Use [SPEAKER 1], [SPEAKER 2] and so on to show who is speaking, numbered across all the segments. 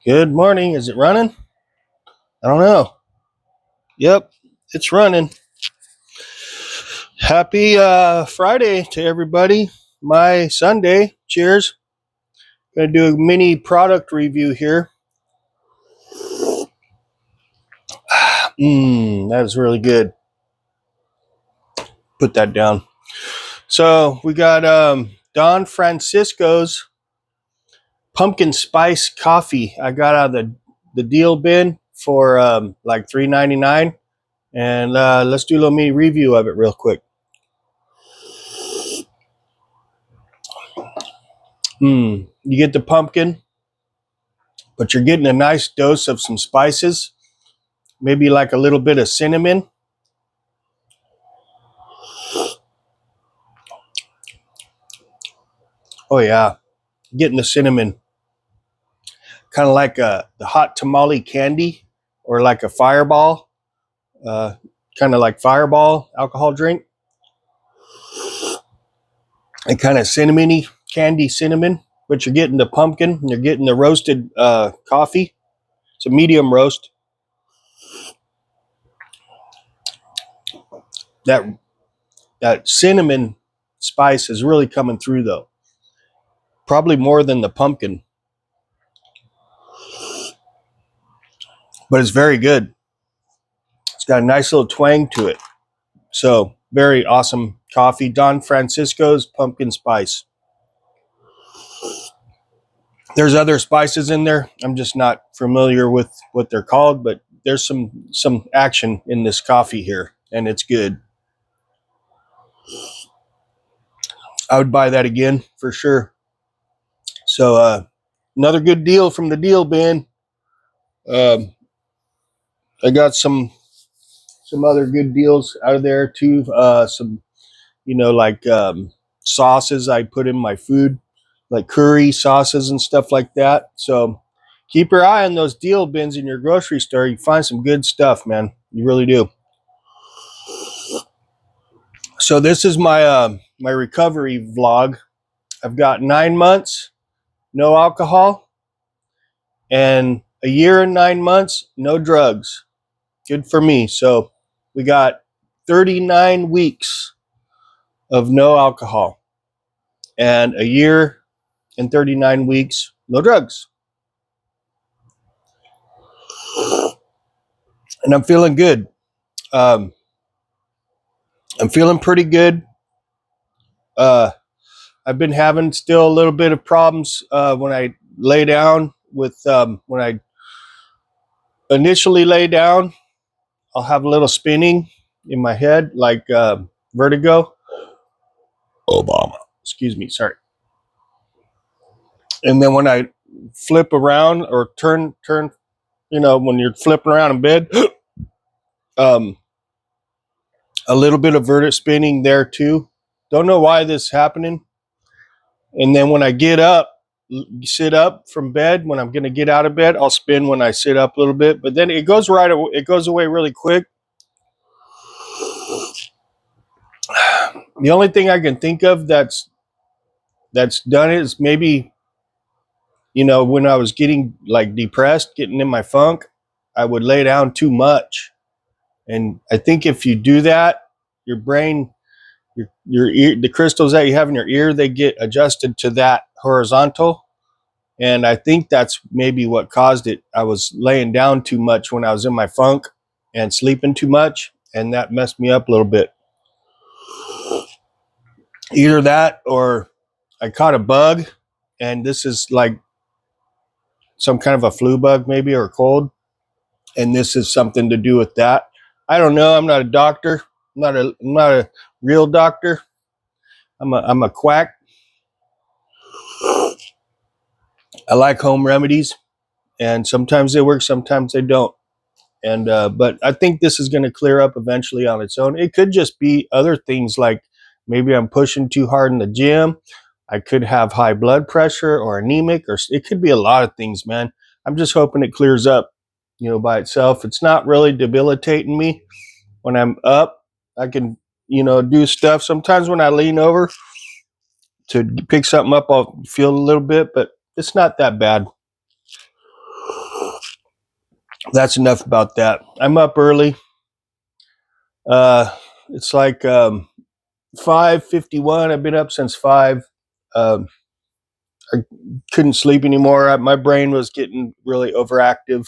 [SPEAKER 1] Good morning. Is it running? I don't know. Yep, it's running. Happy Friday to everybody. My Sunday. Cheers. Gonna do a mini product review here. That is really good. Put that down. So we got Don Francisco's pumpkin spice coffee. I got out of the deal bin for like $3.99, and let's do a little mini review of it real quick. You get the pumpkin, but you're getting a nice dose of some spices, maybe like a little bit of cinnamon. Oh yeah, getting the cinnamon, kind of like the hot tamale candy, or like a Fireball, kind of like Fireball alcohol drink, and kind of cinnamony candy cinnamon. But you're getting the pumpkin, and you're getting the roasted coffee. It's a medium roast. That cinnamon spice is really coming through though. Probably more than the pumpkin, but it's very good. It's got a nice little twang to it. So very awesome coffee. Don Francisco's pumpkin spice. There's other spices in there. I'm just not familiar with what they're called, but there's some action in this coffee here, and it's good. I would buy that again for sure. So another good deal from the deal bin. I got some other good deals out of there too. Some like sauces I put in my food, like curry sauces and stuff like that. So keep your eye on those deal bins in your grocery store. You find some good stuff, man. You really do. So this is my my recovery vlog. I've got 9 months, no alcohol, and a year and 9 months, no drugs. Good for me. So we got 39 weeks of no alcohol and a year and 39 weeks, no drugs. And I'm feeling good. I'm feeling pretty good. I've been having still a little bit of problems when I lay down with when I initially lay down, I'll have a little spinning in my head, like vertigo. Obama. Excuse me, sorry. And then when I flip around or turn, when you're flipping around in bed, a little bit of vertigo spinning there too. Don't know why this is happening. And then when I get up, sit up from bed, when I'm going to get out of bed, I'll spin when I sit up a little bit, but then it goes away really quick. The only thing I can think of that's done it is maybe, when I was getting like depressed, getting in my funk, I would lay down too much. And I think if you do that, your brain, your ear, the crystals that you have in your ear, they get adjusted to that horizontal. And I think that's maybe what caused it. I was laying down too much when I was in my funk and sleeping too much, and that messed me up a little bit. Either that or I caught a bug, and this is like some kind of a flu bug maybe, or cold, and this is something to do with that. I don't know. I'm not a doctor. I'm not a real doctor. I'm a quack. I like home remedies, and sometimes they work, sometimes they don't. And but I think this is going to clear up eventually on its own. It could just be other things, like maybe I'm pushing too hard in the gym. I could have high blood pressure or anemic, or it could be a lot of things, man. I'm just hoping it clears up, by itself. It's not really debilitating me when I'm up. I can, do stuff. Sometimes when I lean over to pick something up, I'll feel a little bit, but it's not that bad. that's enough about that. I'm up early. It's like 5:51. I've been up since 5. Um, I couldn't sleep anymore. My brain was getting really overactive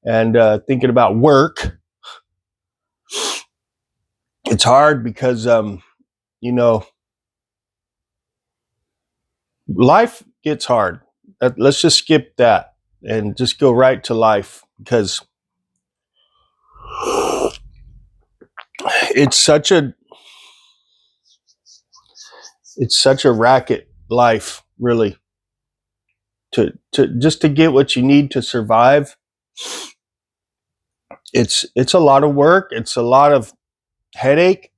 [SPEAKER 1] and thinking about work. It's hard because, you know, life gets hard. Let's just skip that and just go right to life, because it's such a racket life, really, to just to get what you need to survive. It's a lot of work. It's a lot of headache,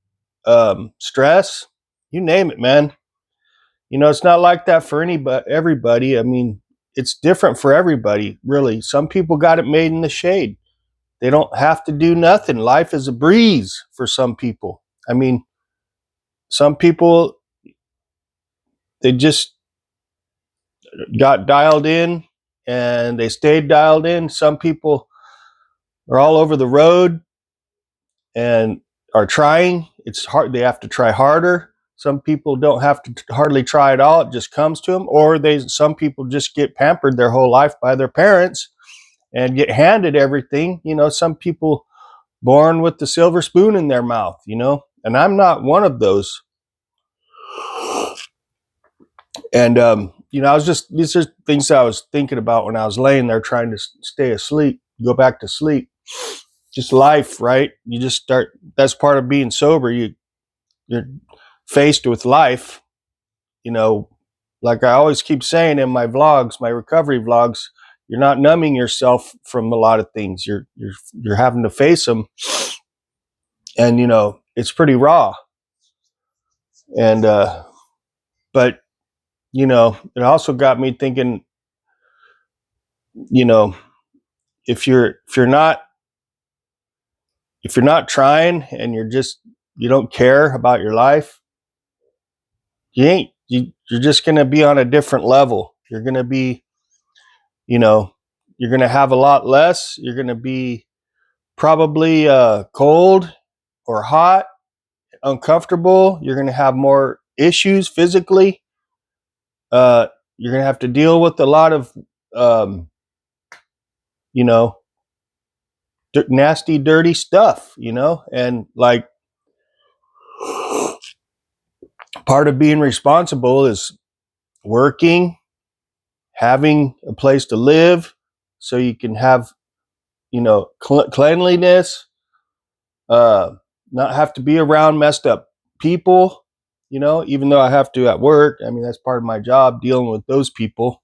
[SPEAKER 1] stress, you name it, man. It's not like that for everybody. I mean, it's different for everybody, really. Some people got it made in the shade. They don't have to do nothing. Life is a breeze for some people. I mean, some people, they just got dialed in and they stayed dialed in. Some people are all over the road and are trying. It's hard. They have to try harder. Some people don't have to hardly try at all. It just comes to them. Or some people just get pampered their whole life by their parents and get handed everything. Some people born with the silver spoon in their mouth, and I'm not one of those. And, these are things I was thinking about when I was laying there trying to stay asleep, go back to sleep. Just life, right? You just start, that's part of being sober. You're faced with life, like I always keep saying in my vlogs, my recovery vlogs, you're not numbing yourself from a lot of things. You're having to face them. And, it's pretty raw. And, but, it also got me thinking, if you're not trying and you don't care about your life, you're just going to be on a different level. You're going to be, you're going to have a lot less. You're going to be probably cold or hot, uncomfortable. You're going to have more issues physically. You're going to have to deal with a lot of, nasty, dirty stuff, and like part of being responsible is working, having a place to live so you can have, cleanliness, not have to be around messed up people, even though I have to at work. I mean, that's part of my job, dealing with those people.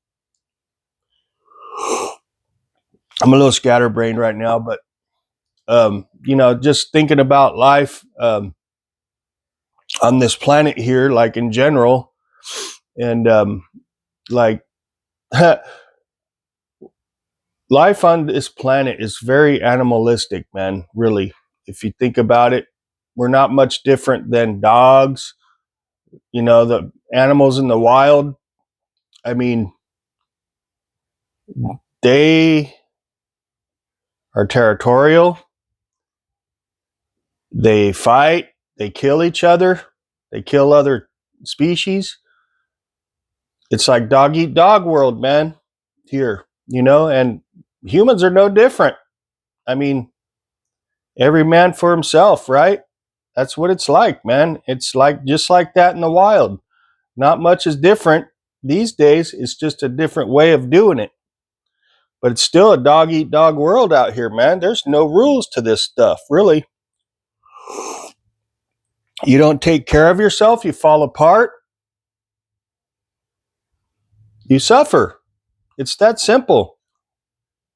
[SPEAKER 1] I'm a little scatterbrained right now, but, just thinking about life on this planet here, like in general, and like life on this planet is very animalistic, man, really. If you think about it, we're not much different than dogs, the animals in the wild. I mean, they are territorial. They fight. They kill each other. They kill other species. It's like dog eat dog world, man, here, and humans are no different. I mean, every man for himself, right? That's what it's like, man. It's like just like that in the wild. Not much is different these days. It's just a different way of doing it. But it's still a dog eat dog world out here, man. There's no rules to this stuff, really. You don't take care of yourself, you fall apart, you suffer. It's that simple.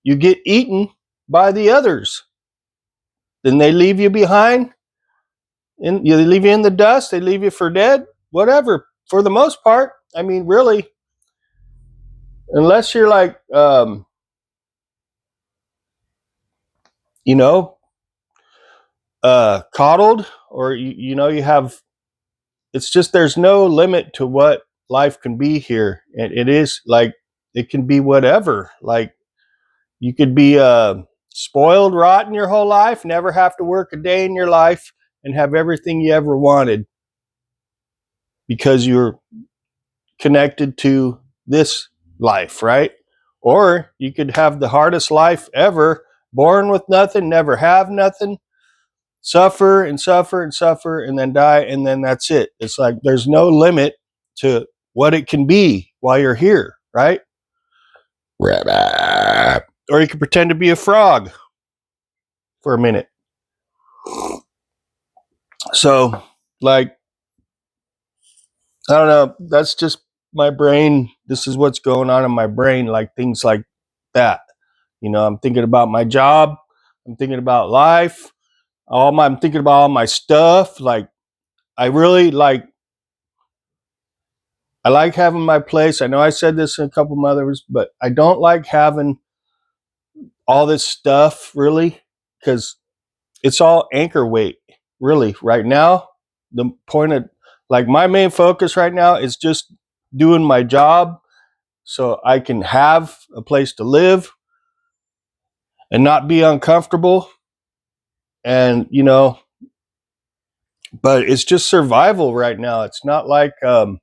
[SPEAKER 1] You get eaten by the others. Then they leave you behind. And they leave you in the dust. They leave you for dead. Whatever. For the most part. I mean, really. Unless you're like, coddled, or you have. It's just there's no limit to what life can be here, and it is like it can be whatever. Like you could be spoiled rotten your whole life, never have to work a day in your life, and have everything you ever wanted because you're connected to this life, right? Or you could have the hardest life ever, born with nothing, never have nothing, suffer and suffer and suffer, and then die, and then that's it. It's like there's no limit to what it can be while you're here, right? Or you could pretend to be a frog for a minute. So, like, I don't know. That's just my brain. This is what's going on in my brain, like things like that. You know, I'm thinking about my job. I'm thinking about life. I'm thinking about all my stuff. Like, I really like. I like having my place. I know I said this in a couple of others, but I don't like having all this stuff really because it's all anchor weight. Really, right now, the point of like my main focus right now is just doing my job so I can have a place to live and not be uncomfortable. And, you know, but it's just survival right now. It's not like I'm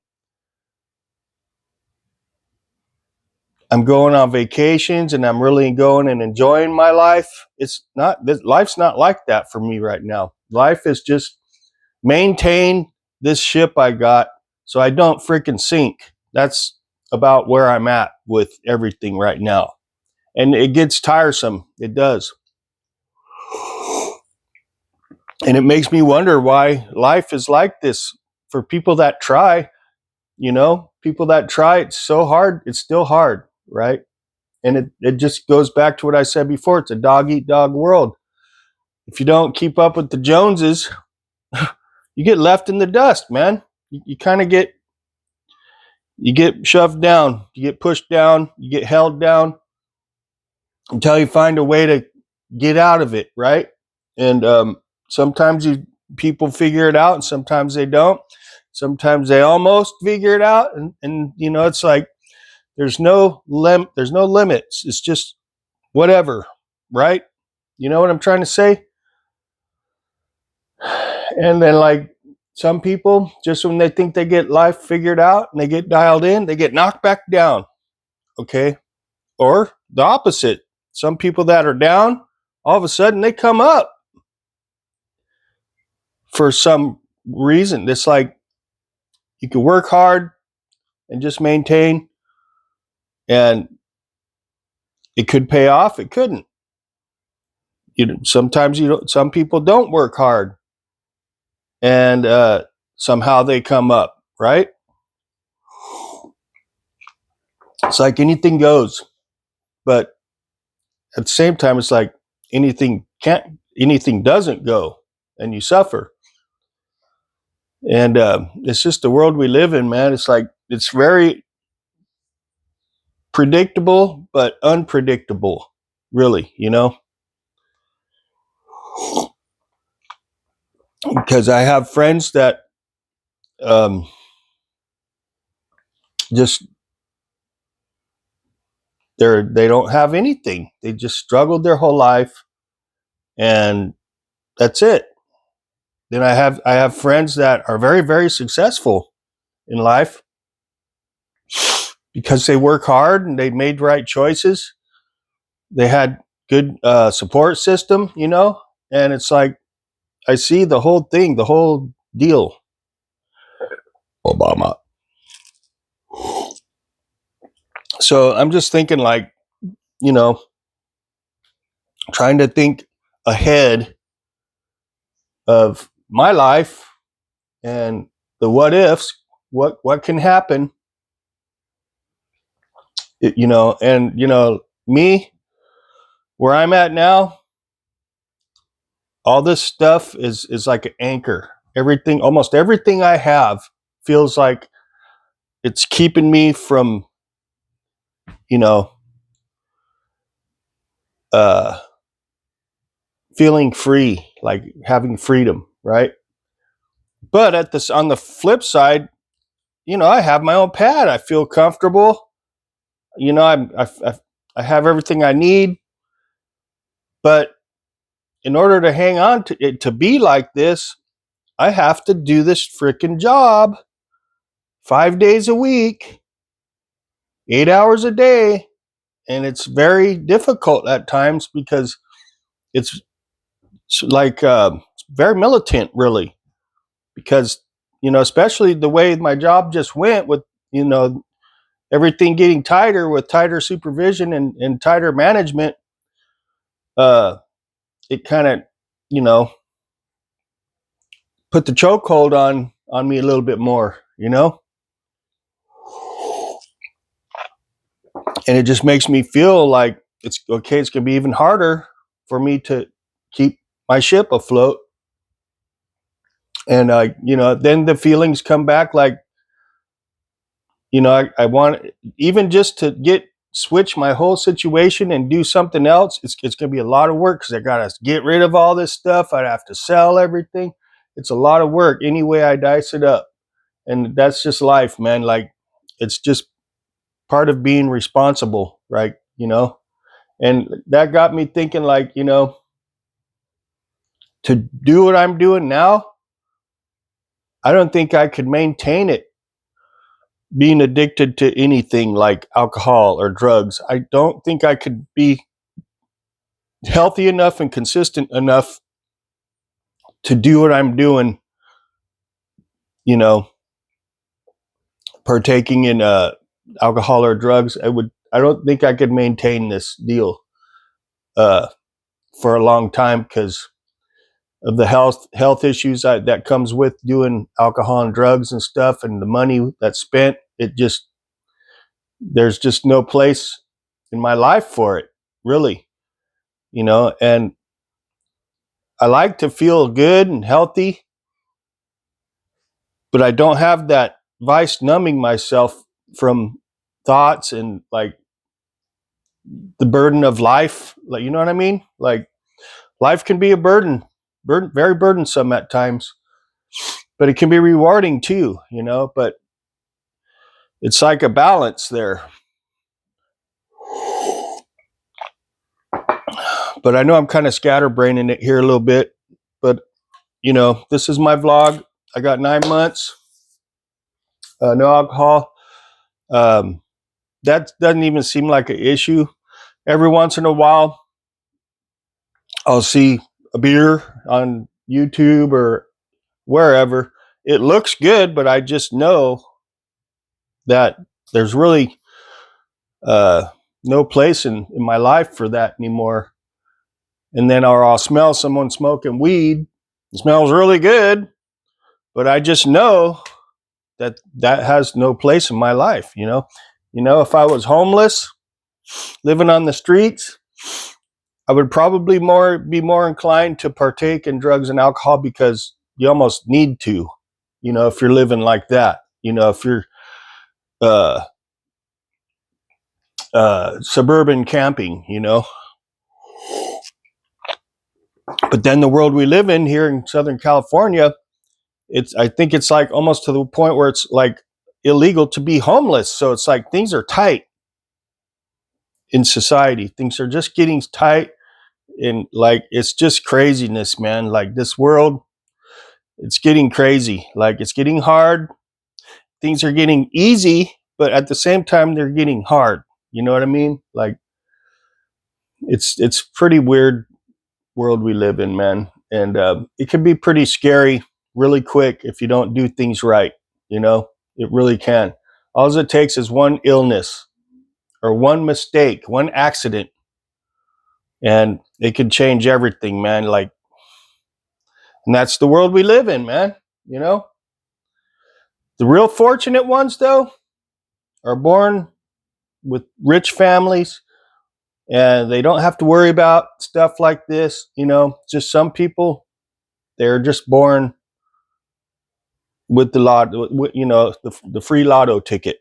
[SPEAKER 1] going on vacations and I'm really going and enjoying my life. It's not, life's not like that for me right now. Life is just maintain this ship I got so I don't freaking sink. That's about where I'm at with everything right now. And it gets tiresome. It does. And it makes me wonder why life is like this for people that try, you know, people that try. It's so hard. It's still hard, right? And it just goes back to what I said before. It's a dog eat dog world. If you don't keep up with the Joneses, you get left in the dust, man. You kind of get shoved down, you get pushed down, you get held down until you find a way to get out of it, right? And sometimes people figure it out, and sometimes they don't. Sometimes they almost figure it out, and you know, it's like there's no limits. It's just whatever, right? You know what I'm trying to say? And then, like, some people, just when they think they get life figured out and they get dialed in, they get knocked back down. Okay. Or the opposite. Some people that are down, all of a sudden they come up for some reason. It's like you can work hard and just maintain, and it could pay off. It couldn't. You know, sometimes you don't, some people don't work hard, and somehow they come up, right? It's like anything goes, but at the same time, it's like anything doesn't go, and you suffer. And it's just the world we live in, man. It's like it's very predictable, but unpredictable, really, you know? Because I have friends that um, just they don't have anything. They just struggled their whole life, and that's it. Then I have friends that are very, very successful in life because they work hard and they made right choices. They had good support system, you know, and it's like I see the whole thing, the whole deal. Obama. So I'm just thinking, like, you know, trying to think ahead of my life and the what ifs, what can happen, you know, and you know, me where I'm at now, all this stuff is like an anchor. Everything, almost everything I have feels like it's keeping me from, you know, uh feeling free, like having freedom, right? But at this, on the flip side, you know, I have my own pad. I feel comfortable. You know, I have everything I need. But in order to hang on to it, to be like this, I have to do this freaking job 5 days a week, 8 hours a day. And it's very difficult at times because it's like very militant, really. Because, especially the way my job just went with, everything getting tighter with tighter supervision and tighter management, it kind of, put the chokehold on me a little bit more, and it just makes me feel like it's okay. It's going to be even harder for me to keep my ship afloat. And, then the feelings come back like, I want, even just to switch my whole situation and do something else. It's going to be a lot of work because I got to get rid of all this stuff. I'd have to sell everything. It's a lot of work any way I dice it up. And that's just life, man. Like, it's just part of being responsible, right? And that got me thinking, like, to do what I'm doing now, I don't think I could maintain it being addicted to anything like alcohol or drugs. I don't think I could be healthy enough and consistent enough to do what I'm doing, partaking in alcohol or drugs. I don't think I could maintain this deal for a long time because of the health issues that comes with doing alcohol and drugs and stuff, and the money that's spent. There's just no place in my life for it, really, and I like to feel good and healthy, but I don't have that vice numbing myself from thoughts and like the burden of life. Like, you know what I mean? Like, life can be a burden, very burdensome at times, but it can be rewarding too, but it's like a balance there. But I know I'm kind of scatterbraining it here a little bit, but this is my vlog. I got 9 months, no alcohol. That doesn't even seem like an issue. Every once in a while, I'll see a beer on YouTube or wherever. It looks good, but I just know that there's really no place in my life for that anymore. And then I'll smell someone smoking weed. It smells really good, but I just know that has no place in my life. If I was homeless, living on the streets, I would probably be more inclined to partake in drugs and alcohol because you almost need to, if you're living like that, if you're suburban camping, But then the world we live in here in Southern California, I think it's like almost to the point where it's like illegal to be homeless. So it's like things are tight in society. Things are just getting tight, and like it's just craziness, man. Like this world, it's getting crazy. Like it's getting hard. Things are getting easy, but at the same time they're getting hard. You know what I mean? Like it's pretty weird world we live in, man. And it can be pretty scary really quick if you don't do things right. It really can. All it takes is one illness or one mistake, one accident, and it can change everything, man. Like, and that's the world we live in, man. The real fortunate ones, though, are born with rich families, and they don't have to worry about stuff like this. Just some people, they're just born with the the free lotto ticket.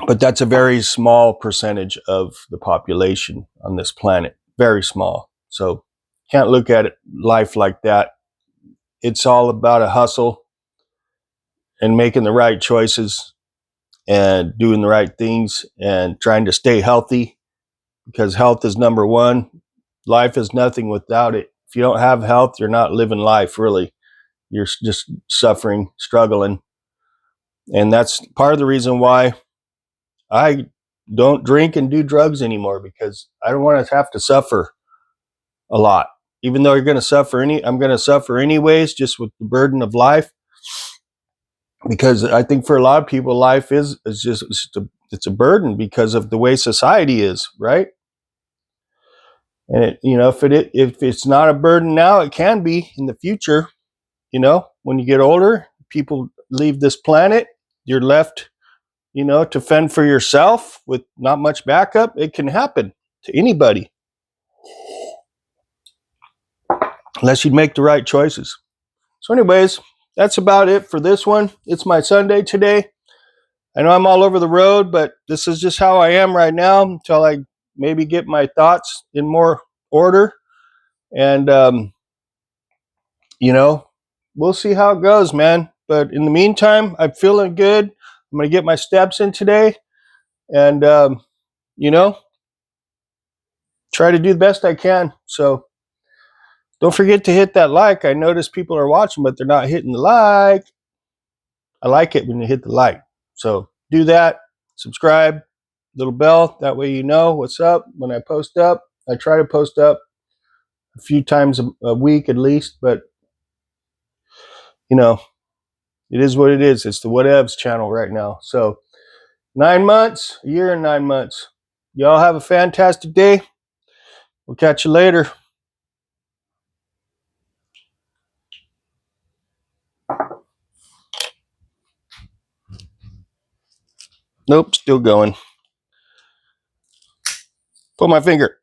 [SPEAKER 1] But that's a very small percentage of the population on this planet. Very small. So can't look at life like that. It's all about a hustle and making the right choices and doing the right things and trying to stay healthy, because health is number one. Life is nothing without it. If you don't have health, you're not living life, really. You're just suffering, struggling. And that's part of the reason why I don't drink and do drugs anymore, because I don't want to have to suffer a lot. Even though I'm going to suffer anyways, just with the burden of life. Because I think for a lot of people, life is just it's a burden because of the way society is, right? And if it's not a burden now, it can be in the future. When you get older, people leave this planet. You're left, to fend for yourself with not much backup. It can happen to anybody, unless you make the right choices. So anyways, that's about it for this one. It's my Sunday today. I know I'm all over the road, but this is just how I am right now until I maybe get my thoughts in more order. And, we'll see how it goes, man. But in the meantime, I'm feeling good. I'm going to get my steps in today and, try to do the best I can. So don't forget to hit that like. I notice people are watching, but they're not hitting the like. I like it when you hit the like. So do that. Subscribe, little bell. That way you know what's up when I post up. I try to post up a few times a week at least, but it is what it is. It's the Whatevs channel right now. So 9 months, a year and 9 months. Y'all have a fantastic day. We'll catch you later. Nope, still going. Pull my finger.